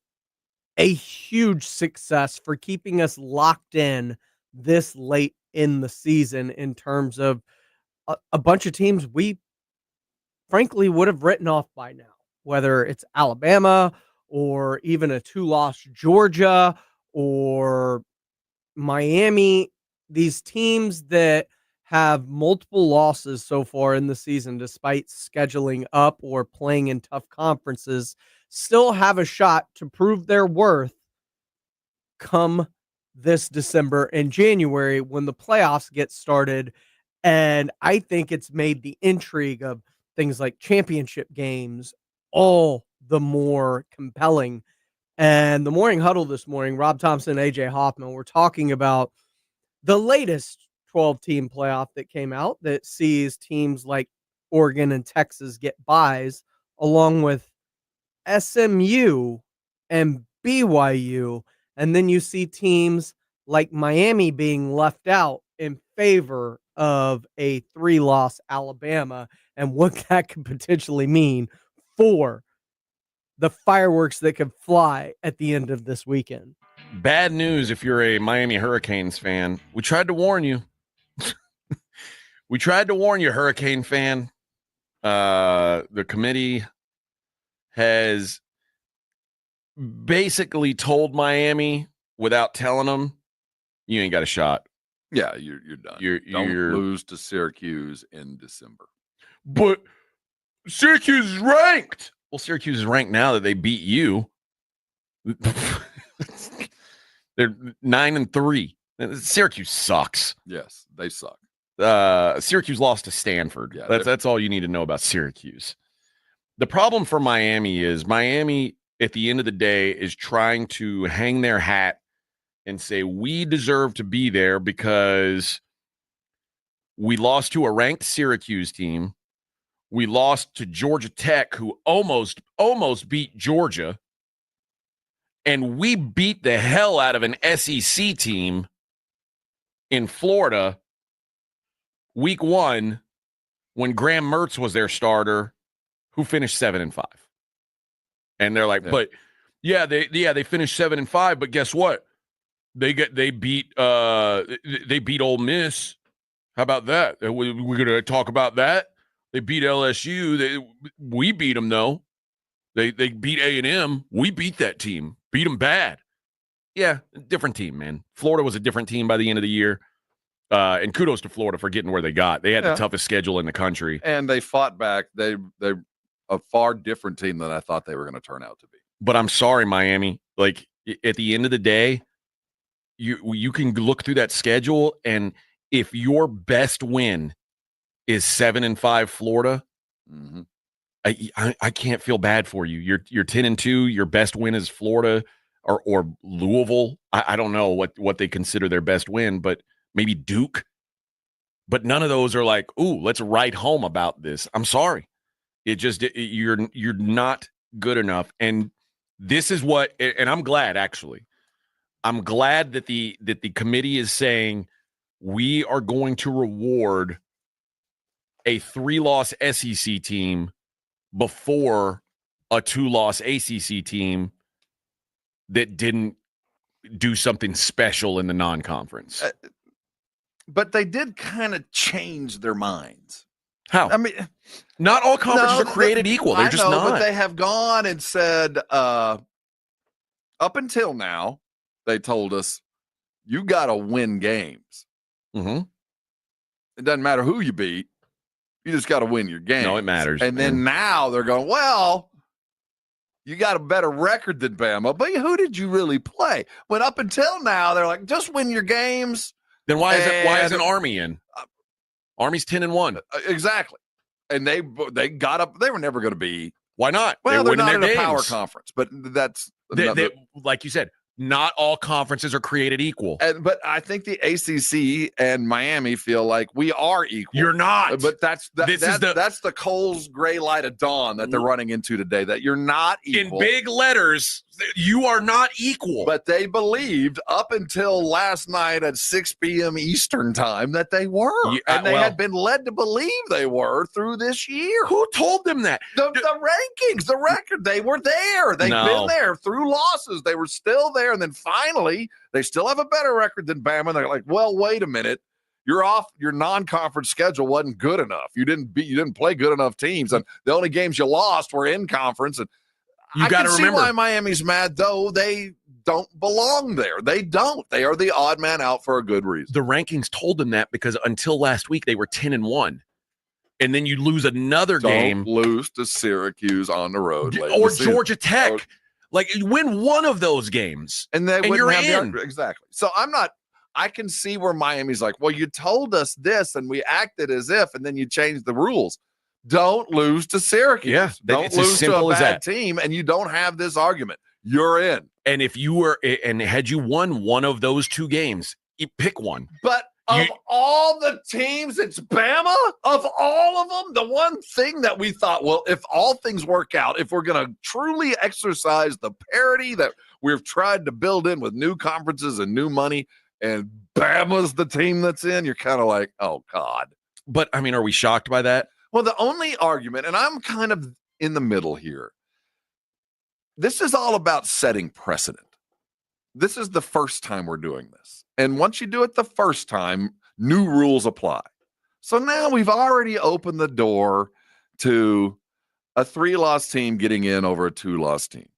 a huge success for keeping us locked in this late in the season in terms of a bunch of teams we frankly would have written off by now, whether it's Alabama or even a 2-loss Georgia or Miami. These teams that have multiple losses so far in the season, despite scheduling up or playing in tough conferences, still have a shot to prove their worth come this December and January when the playoffs get started. And I think it's made the intrigue of things like championship games all the more compelling. And the morning huddle this morning, Rob Thompson and AJ Hoffman were talking about the latest 12-team playoff that came out that sees teams like Oregon and Texas get buys, along with SMU and BYU. And then you see teams like Miami being left out in favor of a 3-loss Alabama, and what that could potentially mean for the fireworks that could fly at the end of this weekend. Bad news if you're a Miami Hurricanes fan. We tried to warn you. We tried to warn you, Hurricane fan. The committee has basically told Miami without telling them, you ain't got a shot. Yeah, you're done. Don't lose to Syracuse in December. But Syracuse is ranked. Well, Syracuse is ranked now that they beat you. They're 9-3. Syracuse sucks. Yes, they suck. Syracuse lost to Stanford. Yeah, that's all you need to know about Syracuse. The problem for Miami is Miami, at the end of the day, is trying to hang their hat and say, we deserve to be there because we lost to a ranked Syracuse team. We lost to Georgia Tech, who almost beat Georgia. And we beat the hell out of an SEC team in Florida week 1 when Graham Mertz was their starter, who finished 7-5. And they're like, but they finished 7-5, but guess what? They beat Ole Miss. How about that? We're going to talk about that. They beat LSU. We beat them though. They beat A&M. We beat that team. Beat them bad. Yeah, different team, man. Florida was a different team by the end of the year. And kudos to Florida for getting where they got. They had the toughest schedule in the country. And they fought back. They're a far different team than I thought they were going to turn out to be. But I'm sorry, Miami. Like, at the end of the day, you can look through that schedule, and if your best win is 7-5 Florida, I can't feel bad for you. You're 10-2. Your best win is Florida or Louisville. I don't know what they consider their best win, but maybe Duke. But none of those are like, ooh, let's write home about this. I'm sorry. You're not good enough. And this is what, and I'm glad actually. I'm glad that the committee is saying we are going to reward a 3-loss SEC team before a 2-loss ACC team that didn't do something special in the non-conference. But they did kind of change their minds. How? I mean, not all conferences are created equal. They're just not. But they have gone and said, up until now, they told us, you got to win games. Mm-hmm. It doesn't matter who you beat. You just got to win your game. No, it matters. And then now they're going, well, you got a better record than Bama, but who did you really play? When up until now, they're like, just win your games. Then why isn't Army in? Army's 10-1. Exactly. And they got up. They were never going to be. Why not? Well, they're not in games. a power conference, but that's they, like you said. Not all conferences are created equal. But I think the ACC and Miami feel like we are equal. You're not. But that's the Cole's gray light of dawn that they're running into today, that you're not equal. In big letters, you are not equal. But they believed up until last night at 6 p.m. Eastern time that they were. And they had been led to believe they were through this year. Who told them that? The rankings, the record, they were there. They've been there through losses. They were still there. And then finally, they still have a better record than Bama. They're like, well, wait a minute. You're off. Your non-conference schedule wasn't good enough. You didn't play good enough teams. And the only games you lost were in conference. And you got to remember see why Miami's mad, though. They don't belong there. They don't. They are the odd man out for a good reason. The rankings told them that because until last week, they were 10-1. And then you lose another game. Lose to Syracuse on the road. Or Georgia Tech. Like, you win one of those games, and you're in. Exactly. So I can see where Miami's like, well, you told us this, and we acted as if, and then you changed the rules. Don't lose to Syracuse. Yeah, don't lose to a bad team, and you don't have this argument. You're in. And if you were, and had you won one of those 2 games, you pick one. But of all the teams, it's Bama. Of all of them, the one thing that we thought, well, if all things work out, if we're going to truly exercise the parity that we've tried to build in with new conferences and new money, and Bama's the team that's in, you're kind of like, oh, God. But, I mean, are we shocked by that? Well, the only argument, and I'm kind of in the middle here, this is all about setting precedent. This is the first time we're doing this. And once you do it the first time, new rules apply. So now we've already opened the door to a 3-loss team getting in over a 2-loss team.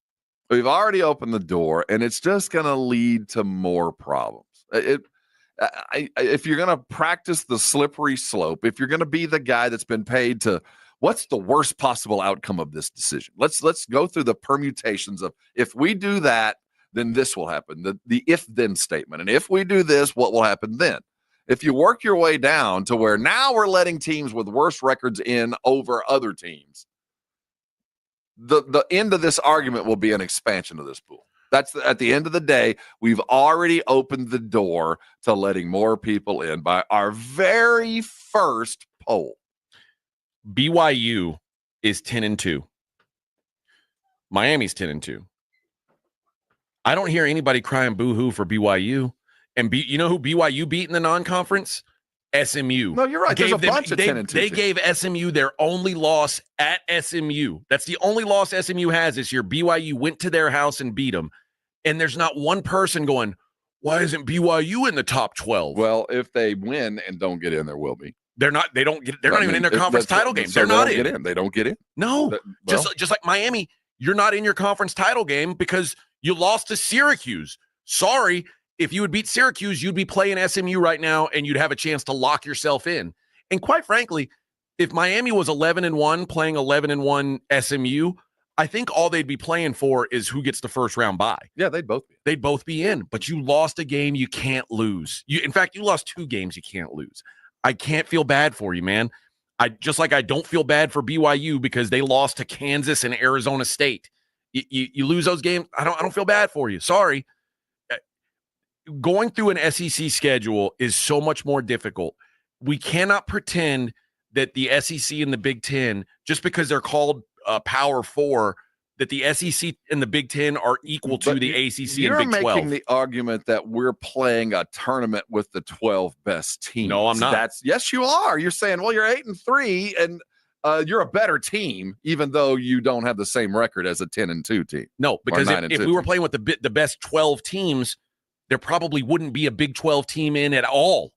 We've already opened the door, and it's just going to lead to more problems. If you're going to practice the slippery slope, if you're going to be the guy that's been paid to, what's the worst possible outcome of this decision? Let's go through the permutations of, if we do that, then this will happen. The if-then statement. And if we do this, what will happen then? If you work your way down to where now we're letting teams with worse records in over other teams, the end of this argument will be an expansion of this pool. That's at the end of the day, we've already opened the door to letting more people in by our very first poll. BYU is 10-2. Miami's 10-2. I don't hear anybody crying boo-hoo for BYU. And you know who BYU beat in the non-conference? SMU. No, you're right. There's a bunch of 10-2. They gave SMU their only loss at SMU. That's the only loss SMU has this year. BYU went to their house and beat them. And there's not one person going, why isn't BYU in the top 12? Well, if they win and don't get in, there will be. They're not even in their conference title game. They're not in. They don't get in. No. Just like Miami, you're not in your conference title game because you lost to Syracuse. Sorry. If you would beat Syracuse, you'd be playing SMU right now, and you'd have a chance to lock yourself in. And quite frankly, if Miami was 11-1 playing 11-1 SMU, I think all they'd be playing for is who gets the first round bye. Yeah, they'd both be. They'd both be in. But you lost a game you can't lose. In fact, you lost 2 games you can't lose. I can't feel bad for you, man. I don't feel bad for BYU because they lost to Kansas and Arizona State. You lose those games. I don't feel bad for you. Sorry. Going through an SEC schedule is so much more difficult. We cannot pretend that the SEC and the Big Ten, just because they're called Power 4, that the SEC and the Big Ten are equal to the ACC and Big 12. You're making the argument that we're playing a tournament with the 12 best teams. No, I'm not. Yes, you are. You're saying, well, you're 8-3, and you're a better team, even though you don't have the same record as a 10-2 team. No, because if we were playing with the best 12 teams, there probably wouldn't be a Big 12 team in at all.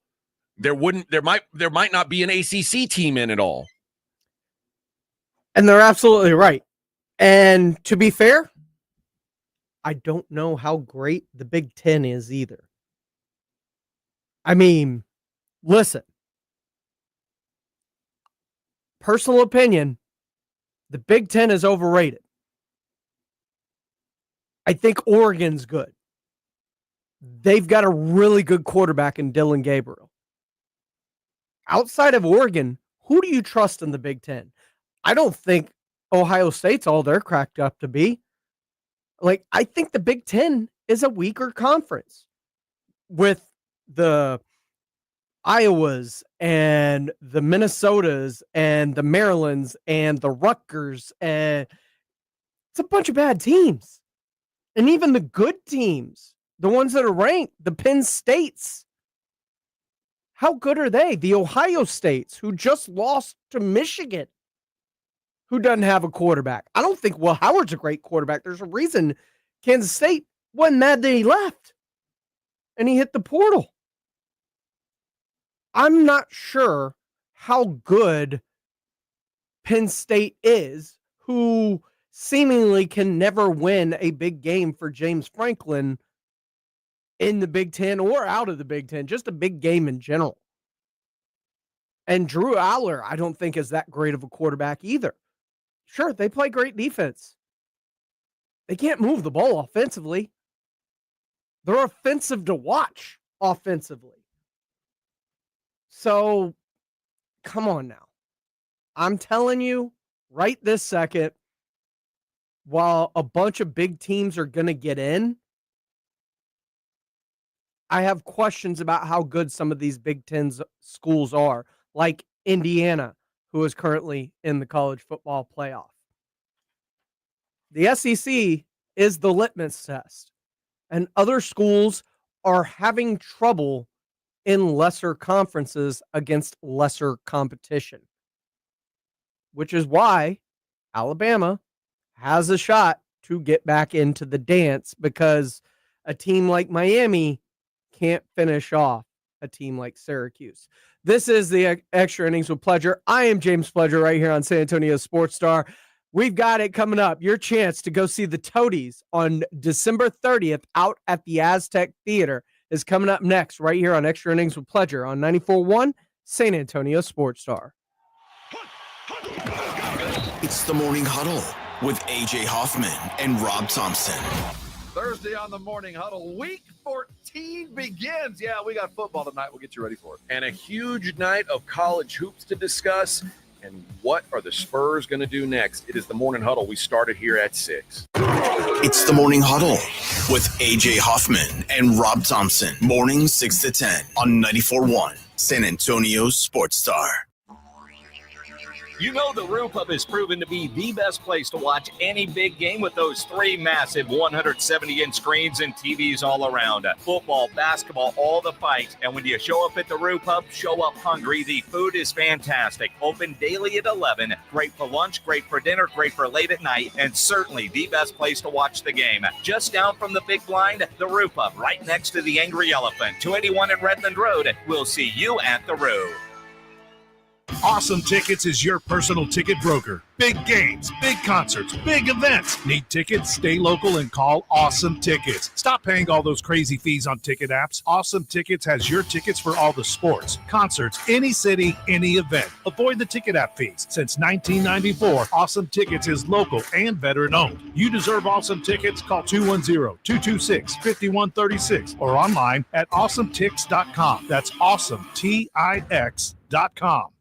There might not be an ACC team in at all. And they're absolutely right. And to be fair, I don't know how great the Big Ten is either. I mean, listen, personal opinion, the Big Ten is overrated. I think Oregon's good. They've got a really good quarterback in Dylan Gabriel. Outside of Oregon, who do you trust in the Big Ten? I don't think Ohio State's all they're cracked up to be. I think the Big Ten is a weaker conference with the Iowas and the Minnesotas and the Marylands and the Rutgers. And it's a bunch of bad teams. And even the good teams, the ones that are ranked, the Penn States, how good are they? The Ohio States, who just lost to Michigan, who doesn't have a quarterback. I don't think Will Howard's a great quarterback. There's a reason Kansas State wasn't mad that he left and he hit the portal. I'm not sure how good Penn State is, who seemingly can never win a big game for James Franklin in the Big Ten or out of the Big Ten, just a big game in general. And Drew Aller, I don't think is that great of a quarterback either. Sure, they play great defense. They can't move the ball offensively. They're offensive to watch offensively. So, come on now. I'm telling you right this second, while a bunch of big teams are going to get in, I have questions about how good some of these Big Ten schools are, like Indiana, who is currently in the college football playoff. The SEC is the litmus test, and other schools are having trouble in lesser conferences against lesser competition, which is why Alabama has a shot to get back into the dance, because a team like Miami can't finish off a team like Syracuse. This is the Extra Innings with Pledger. I am James Pledger right here on San Antonio Sports Star. We've got it coming up. Your chance to go see the Toadies on December 30th out at the Aztec Theater is coming up next right here on Extra Innings with Pledger on 94.1 San Antonio Sports Star. It's the Morning Huddle with A.J. Hoffman and Rob Thompson. Thursday on the Morning Huddle, Week 14 begins. Yeah, we got football tonight. We'll get you ready for it. And a huge night of college hoops to discuss. And what are the Spurs going to do next? It is the Morning Huddle. We started here at 6. It's the Morning Huddle with A.J. Hoffman and Rob Thompson. Morning 6 to 10 on 94.1 San Antonio Sports Star. You know the Roof Hub has proven to be the best place to watch any big game with those 3 massive 170-inch screens and TVs all around. Football, basketball, all the fights. And when you show up at the Roof Hub, show up hungry. The food is fantastic. Open daily at 11. Great for lunch, great for dinner, great for late at night, and certainly the best place to watch the game. Just down from the big blind, the Roof Hub, right next to the Angry Elephant, 281 at Redland Road. We'll see you at the Roof. Awesome Tickets is your personal ticket broker. Big games, big concerts, big events. Need tickets? Stay local and call Awesome Tickets. Stop paying all those crazy fees on ticket apps. Awesome Tickets has your tickets for all the sports, concerts, any city, any event. Avoid the ticket app fees. Since 1994, Awesome Tickets is local and veteran-owned. You deserve Awesome Tickets. Call 210-226-5136 or online at awesometix.com. That's awesometix.com.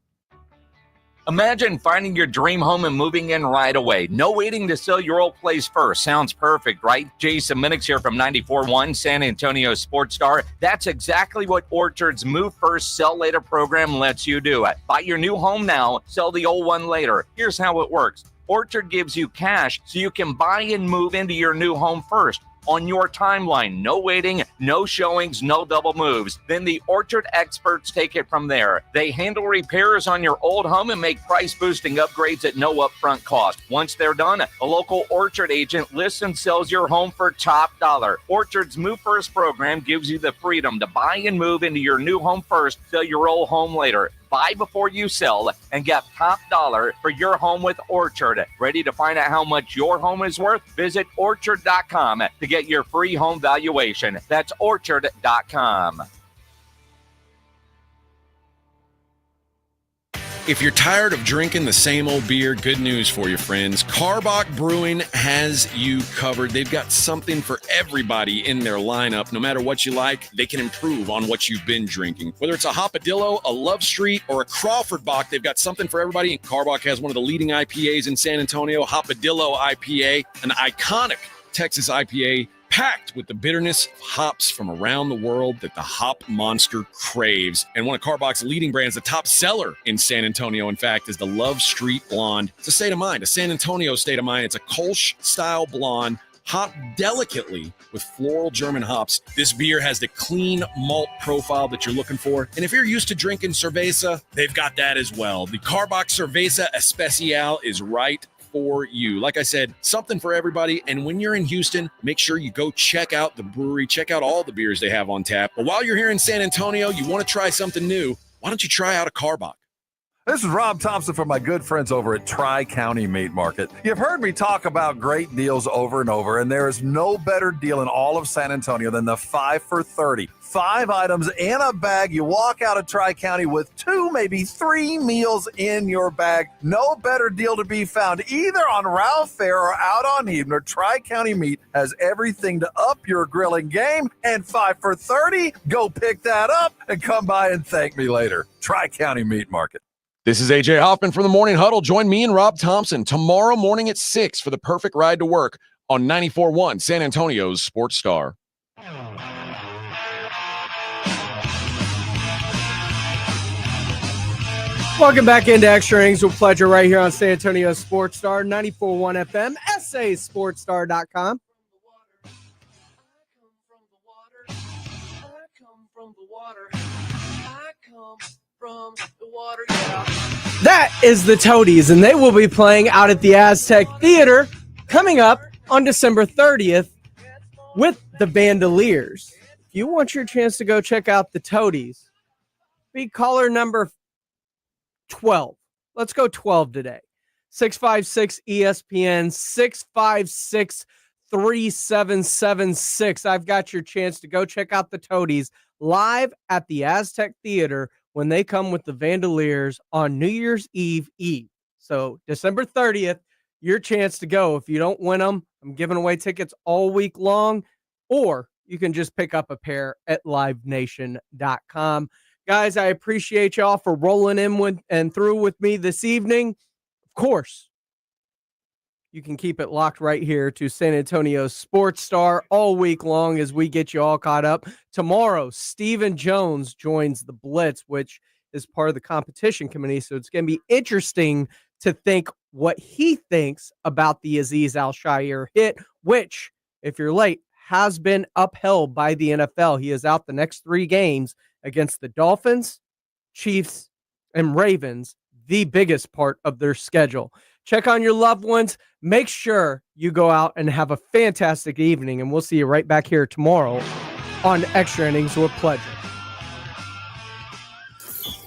Imagine finding your dream home and moving in right away. No waiting to sell your old place first. Sounds perfect, right? Jason Minix here from 94.1 San Antonio Sports Star. That's exactly what Orchard's Move First, Sell Later program lets you do. Buy your new home now, sell the old one later. Here's how it works. Orchard gives you cash so you can buy and move into your new home first. On your timeline, no waiting, no showings, no double moves. Then the Orchard experts take it from there. They handle repairs on your old home and make price-boosting upgrades at no upfront cost. Once they're done, a local Orchard agent lists and sells your home for top dollar. Orchard's Move First program gives you the freedom to buy and move into your new home first, sell your old home later. Buy before you sell and get top dollar for your home with Orchard. Ready to find out how much your home is worth? Visit Orchard.com to get your free home valuation. That's Orchard.com. If you're tired of drinking the same old beer, good news for you, friends. Karbach Brewing has you covered. They've got something for everybody in their lineup. No matter what you like, they can improve on what you've been drinking. Whether it's a Hopadillo, a Love Street, or a Crawford Bock, they've got something for everybody. And Karbach has one of the leading IPAs in San Antonio, Hopadillo IPA, an iconic Texas IPA packed with the bitterness of hops from around the world that the hop monster craves. And one of Karbach's leading brands, the top seller in San Antonio, in fact, is the Love Street Blonde. It's a state of mind, a San Antonio state of mind. It's a Kolsch-style blonde, hopped delicately with floral German hops. This beer has the clean malt profile that you're looking for. And if you're used to drinking cerveza, they've got that as well. The Karbach Cerveza Especial is right for you. Like I said, something for everybody. And when you're in Houston, make sure you go check out the brewery, check out all the beers they have on tap. But while you're here in San Antonio, you want to try something new, why don't you try out a Karbach? This is Rob Thompson from my good friends over at Tri-County Meat Market. You've heard me talk about great deals over and over, and there is no better deal in all of San Antonio than the 5 for 30. 5 items in a bag. You walk out of Tri-County with 2, maybe 3 meals in your bag. No better deal to be found either on Ralph Fair or out on Evener. Tri-County Meat has everything to up your grilling game. And 5 for 30, go pick that up and come by and thank me later. Tri-County Meat Market. This is AJ Hoffman from the Morning Huddle. Join me and Rob Thompson tomorrow morning at 6 for the perfect ride to work on 94.1 San Antonio's Sports Star. Welcome back into Extra Innings with Pleasure right here on San Antonio Sports Star, 94.1 FM, SASportsStar.com. That is the Toadies, and they will be playing out at the Aztec Theater coming up on December 30th with the Vandaliers. If you want your chance to go check out the Toadies, be caller number 12. Let's go 12 today. 656 ESPN 656 3776. I've got your chance to go check out the Toadies live at the Aztec Theater when they come with the Vandaliers on New Year's Eve. So December 30th, your chance to go. If you don't win them, I'm giving away tickets all week long, or you can just pick up a pair at livenation.com. Guys, I appreciate y'all for rolling in with and through with me this evening. Of course, you can keep it locked right here to San Antonio Sports Star all week long as we get you all caught up. Tomorrow, Stephen Jones joins the Blitz, which is part of the competition committee. So it's going to be interesting to think what he thinks about the Azeez Al-Shaair hit, which, if you're late, has been upheld by the NFL. He is out the next 3 games against the Dolphins, Chiefs, and Ravens, the biggest part of their schedule. Check on your loved ones. Make sure you go out and have a fantastic evening, and we'll see you right back here tomorrow on Extra Innings with Pleasure.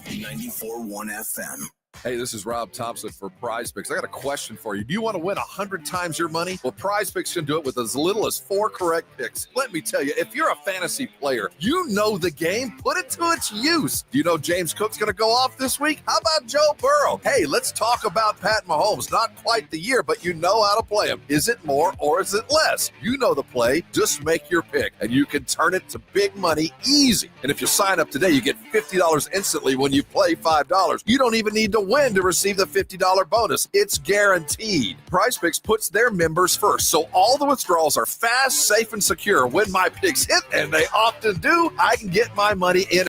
94.1 FM. Hey, this is Rob Thompson for Prize Picks. I got a question for you. Do you want to win 100 times your money? Well, Prize Picks can do it with as little as 4 correct picks. Let me tell you, if you're a fantasy player, you know the game. Put it to its use. Do you know James Cook's going to go off this week? How about Joe Burrow? Hey, let's talk about Pat Mahomes. Not quite the year, but you know how to play him. Is it more or is it less? You know the play. Just make your pick, and you can turn it to big money easy. And if you sign up today, you get $50 instantly when you play $5. You don't even need to win to receive the $50 bonus. It's guaranteed. PrizePicks puts their members first, so all the withdrawals are fast, safe, and secure. When my picks hit, and they often do, I can get my money in